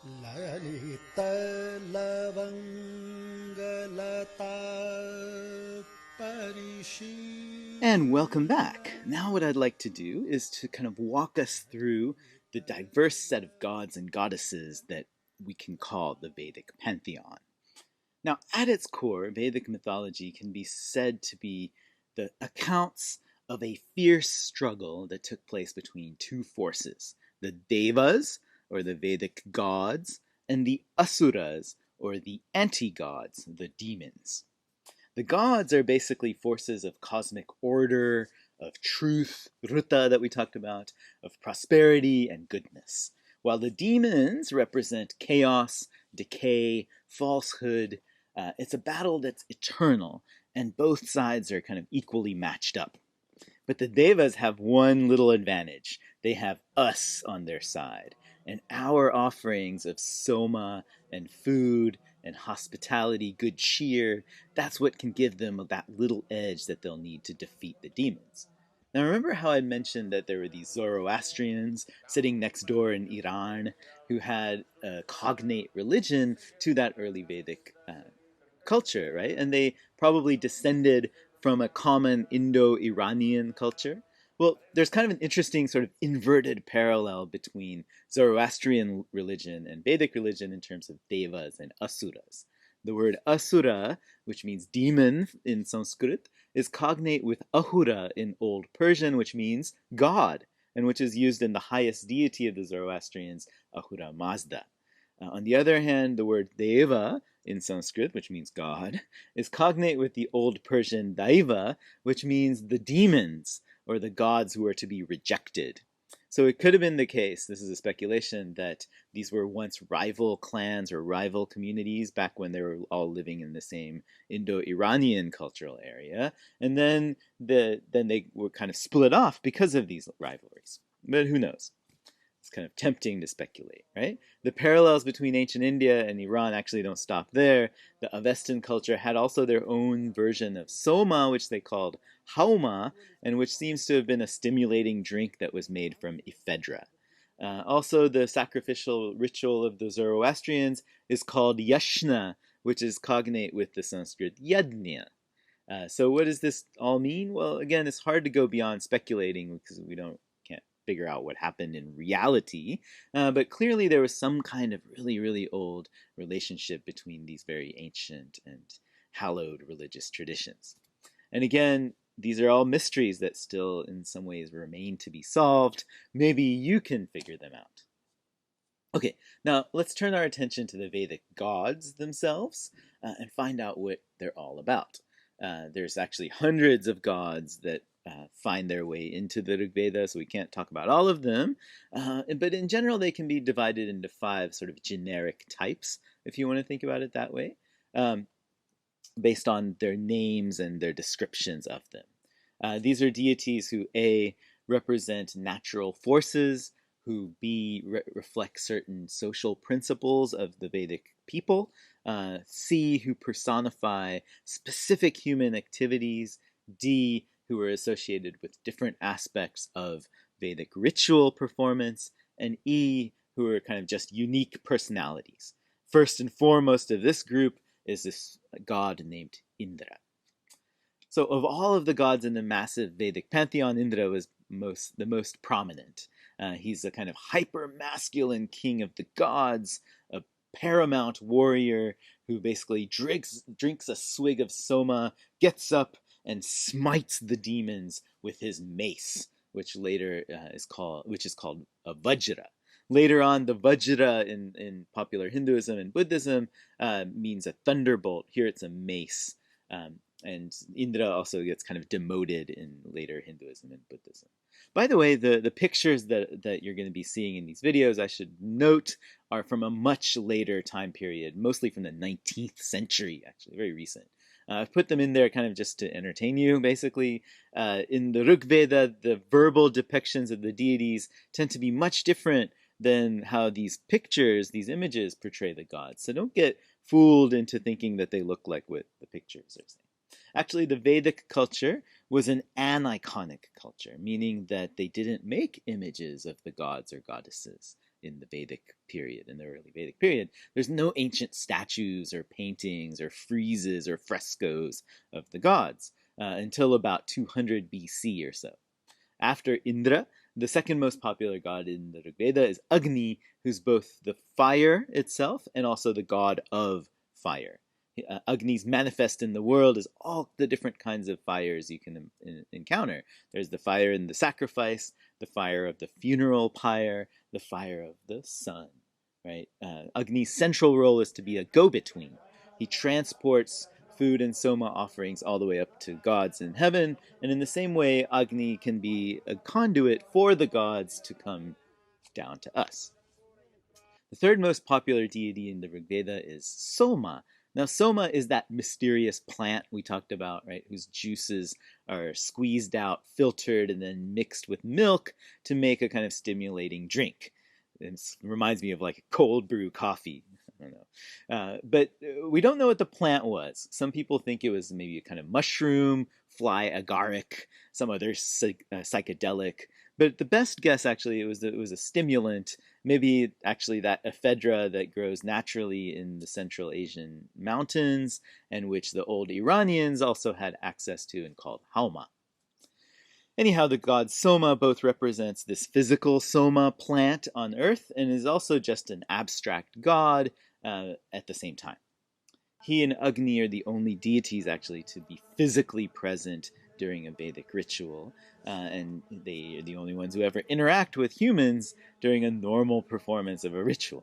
Lalita लवंगलता परिशी. And welcome back. Now what I'd like to do is to kind of walk us through the diverse set of gods and goddesses that we can call the Vedic Pantheon. Now, at its core, Vedic mythology can be said to be the accounts of a fierce struggle that took place between two forces, the Devas, or the Vedic gods, and the Asuras, or the anti-gods, the demons. The gods are basically forces of cosmic order, of truth, Ruta that we talked about, of prosperity and goodness, while the demons represent chaos, decay, falsehood. It's a battle that's eternal, and both sides are kind of equally matched up. But the Devas have one little advantage. They have us on their side, and our offerings of soma and food and hospitality, good cheer, that's what can give them that little edge that they'll need to defeat the demons. Now, remember how I mentioned that there were these Zoroastrians sitting next door in Iran who had a cognate religion to that early Vedic culture, right? And they probably descended from a common Indo-Iranian culture. Well, there's kind of an interesting sort of inverted parallel between Zoroastrian religion and Vedic religion in terms of devas and asuras. The word asura, which means demon in Sanskrit, is cognate with ahura in Old Persian, which means God, and which is used in the highest deity of the Zoroastrians, Ahura Mazda. On the other hand, the word deva in Sanskrit, which means God, is cognate with the Old Persian daiva, which means the demons, or the gods who are to be rejected. So it could have been the case, this is a speculation, that these were once rival clans or rival communities back when they were all living in the same Indo-Iranian cultural area, and then they were kind of split off because of these rivalries. But who knows? It's kind of tempting to speculate, right? The parallels between ancient India and Iran actually don't stop there. The Avestan culture had also their own version of soma, which they called hauma, and which seems to have been a stimulating drink that was made from ephedra. Also, the sacrificial ritual of the Zoroastrians is called yashna, which is cognate with the Sanskrit yajna. So what does this all mean? Well, again, it's hard to go beyond speculating because we can't figure out what happened in reality, but clearly there was some kind of really, really old relationship between these very ancient and hallowed religious traditions. And again, these are all mysteries that still in some ways remain to be solved. Maybe you can figure them out. Okay, now let's turn our attention to the Vedic gods themselves and find out what they're all about. There's actually hundreds of gods that find their way into the Rig Veda, so we can't talk about all of them. But in general, they can be divided into 5 sort of generic types, if you want to think about it that way, based on their names and their descriptions of them. These are deities who, A, represent natural forces, who B, reflect certain social principles of the Vedic people, C, who personify specific human activities, D, who are associated with different aspects of Vedic ritual performance, and E, who are kind of just unique personalities. First and foremost of this group is this god named Indra. So of all of the gods in the massive Vedic pantheon, Indra was the most prominent. He's a kind of hyper-masculine king of the gods, a paramount warrior who basically drinks a swig of soma, gets up, and smites the demons with his mace, which later is called a vajra. Later on, the vajra in popular Hinduism and Buddhism means a thunderbolt. Here it's a mace. And Indra also gets kind of demoted in later Hinduism and Buddhism. By the way, the pictures that you're going to be seeing in these videos, I should note, are from a much later time period, mostly from the 19th century, actually, very recent. I've put them in there kind of just to entertain you, basically. In the Rig Veda, the verbal depictions of the deities tend to be much different than how these pictures, these images, portray the gods. So don't get fooled into thinking that they look like what the pictures are saying. Actually, the Vedic culture was an aniconic culture, meaning that they didn't make images of the gods or goddesses. in the Vedic period, in the early Vedic period. There's no ancient statues or paintings or friezes or frescoes of the gods until about 200 BC or so. After Indra, the second most popular god in the Rig Veda is Agni, who's both the fire itself and also the god of fire. Agni's manifest in the world is all the different kinds of fires you can encounter. There's the fire in the sacrifice, the fire of the funeral pyre, the fire of the sun. Right? Agni's central role is to be a go-between. He transports food and soma offerings all the way up to gods in heaven, and in the same way, Agni can be a conduit for the gods to come down to us. The third most popular deity in the Rig Veda is Soma. Now, Soma is that mysterious plant we talked about, right, whose juices are squeezed out, filtered, and then mixed with milk to make a kind of stimulating drink. It reminds me of like cold brew coffee. I don't know. But we don't know what the plant was. Some people think it was maybe a kind of mushroom, fly agaric, some other psychedelic. But the best guess, actually, it was a stimulant, maybe actually that ephedra that grows naturally in the Central Asian mountains, and which the old Iranians also had access to and called hauma. Anyhow, the god Soma both represents this physical Soma plant on earth and is also just an abstract god at the same time. He and Agni are the only deities actually to be physically present during a Vedic ritual, and they are the only ones who ever interact with humans during a normal performance of a ritual.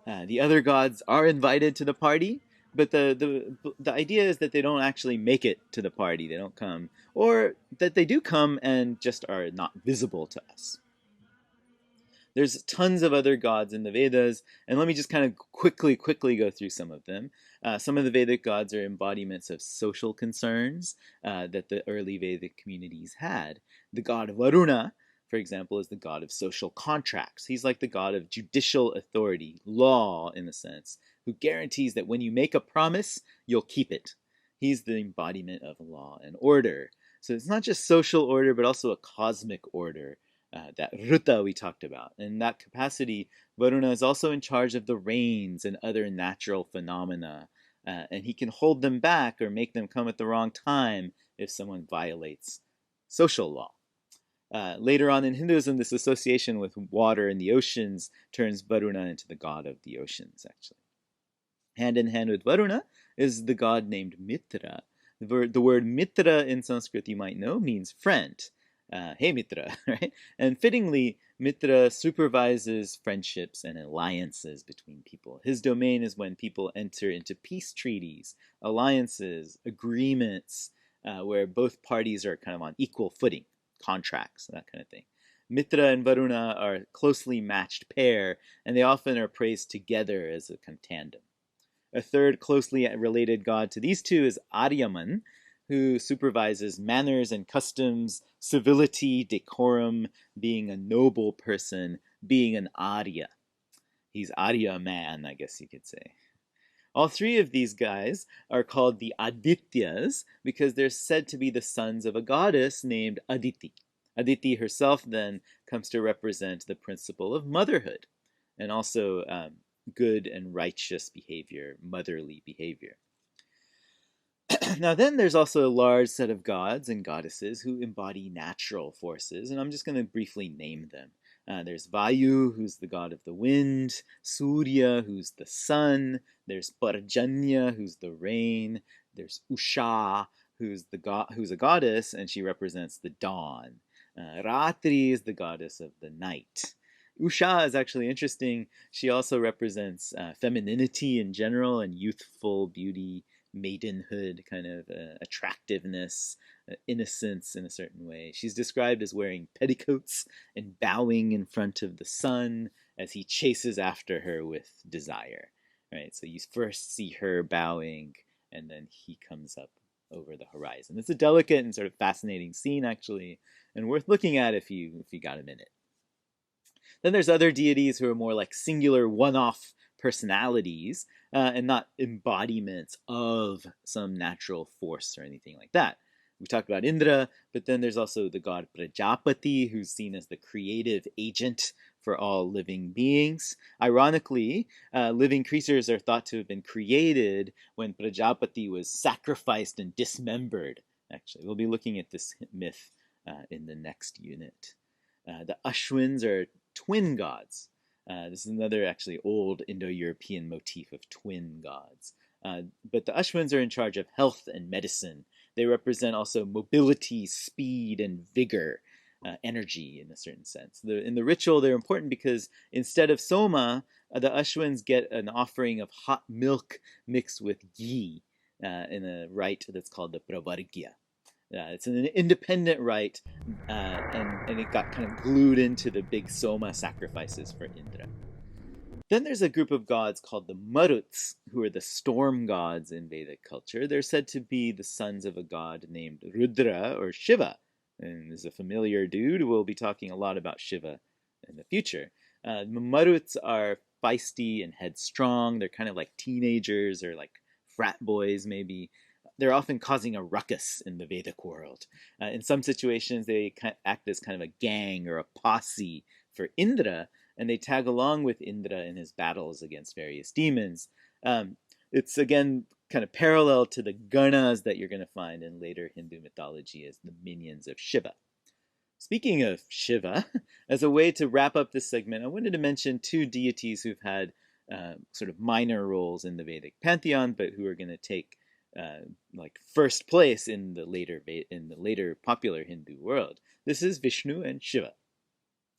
The other gods are invited to the party, but the idea is that they don't actually make it to the party. They don't come, or that they do come and just are not visible to us. There's tons of other gods in the Vedas, and let me just kind of quickly go through some of them. Some of the Vedic gods are embodiments of social concerns that the early Vedic communities had. The god Varuna, for example, is the god of social contracts. He's like the god of judicial authority, law in a sense, who guarantees that when you make a promise, you'll keep it. He's the embodiment of law and order. So it's not just social order, but also a cosmic order. That Ruta we talked about. In that capacity, Varuna is also in charge of the rains and other natural phenomena, and he can hold them back or make them come at the wrong time if someone violates social law. Later on in Hinduism, this association with water and the oceans turns Varuna into the god of the oceans, actually. Hand in hand with Varuna is the god named Mitra. The word Mitra in Sanskrit, you might know, means friend. Hey Mitra, right? And fittingly, Mitra supervises friendships and alliances between people. His domain is when people enter into peace treaties, alliances, agreements, where both parties are kind of on equal footing, contracts, that kind of thing. Mitra and Varuna are a closely matched pair, and they often are praised together as a kind of tandem. A third closely related god to these two is Aryaman, who supervises manners and customs, civility, decorum, being a noble person, being an Arya. He's Arya man, I guess you could say. All three of these guys are called the Adityas because they're said to be the sons of a goddess named Aditi. Aditi herself then comes to represent the principle of motherhood and also good and righteous behavior, motherly behavior. Now then there's also a large set of gods and goddesses who embody natural forces, and I'm just going to briefly name them. There's Vayu, who's the god of the wind, Surya, who's the sun, there's Parjanya, who's the rain, there's Usha, who's a goddess, and she represents the dawn. Ratri is the goddess of the night. Usha is actually interesting. She also represents femininity in general and youthful beauty, maidenhood, kind of attractiveness, innocence in a certain way. She's described as wearing petticoats and bowing in front of the sun as he chases after her with desire. Right? So you first see her bowing, and then he comes up over the horizon. It's a delicate and sort of fascinating scene, actually, and worth looking at if you got a minute. Then there's other deities who are more like singular one-off personalities and not embodiments of some natural force or anything like that. We talked about Indra, but then there's also the god Prajapati, who's seen as the creative agent for all living beings. Ironically, living creatures are thought to have been created when Prajapati was sacrificed and dismembered. Actually, we'll be looking at this myth in the next unit. The Ashwins are twin gods. This is another actually old Indo-European motif of twin gods. But the Ashwins are in charge of health and medicine. They represent also mobility, speed, and vigor, energy in a certain sense. In the ritual, they're important because instead of soma, the Ashwins get an offering of hot milk mixed with ghee in a rite that's called the pravargya. It's an independent rite, and it got kind of glued into the big soma sacrifices for Indra. Then there's a group of gods called the Maruts, who are the storm gods in Vedic culture. They're said to be the sons of a god named Rudra or Shiva. And there's a familiar dude. We'll be talking a lot about Shiva in the future. The Maruts are feisty and headstrong. They're kind of like teenagers or like frat boys, maybe. They're often causing a ruckus in the Vedic world. In some situations, they act as kind of a gang or a posse for Indra, and they tag along with Indra in his battles against various demons. It's again kind of parallel to the Ganas that you're going to find in later Hindu mythology as the minions of Shiva. Speaking of Shiva, as a way to wrap up this segment, I wanted to mention two deities who've had sort of minor roles in the Vedic pantheon, but who are going to take like first place in the later popular Hindu world. This is Vishnu and Shiva.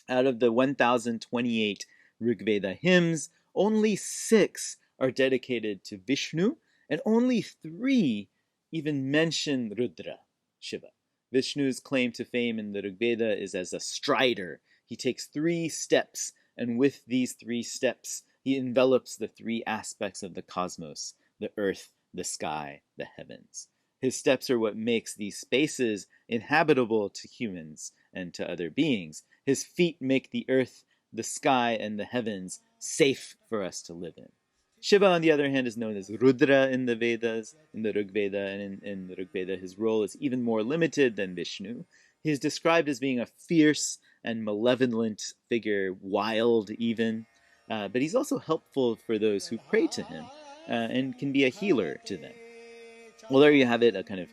Out of the 1,028 Rigveda hymns, only 6 are dedicated to Vishnu, and only 3 even mention Rudra, Shiva. Vishnu's claim to fame in the Rigveda is as a strider. He takes 3 steps, and with these 3 steps, he envelops the 3 aspects of the cosmos: the earth, the sky, the heavens. His steps are what makes these spaces inhabitable to humans and to other beings. His feet make the earth, the sky, and the heavens safe for us to live in. Shiva, on the other hand, is known as Rudra in the Vedas, in the Rigveda, and in the Rigveda his role is even more limited than Vishnu. He is described as being a fierce and malevolent figure, wild even, but he's also helpful for those who pray to him and can be a healer to them. Well, there you have it, a kind of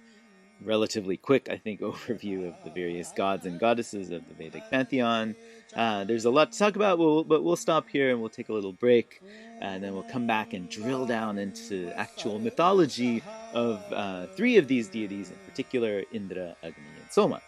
relatively quick, I think, overview of the various gods and goddesses of the Vedic Pantheon. There's a lot to talk about, but we'll stop here and we'll take a little break, and then we'll come back and drill down into actual mythology of 3 of these deities in particular: Indra, Agni, and Soma.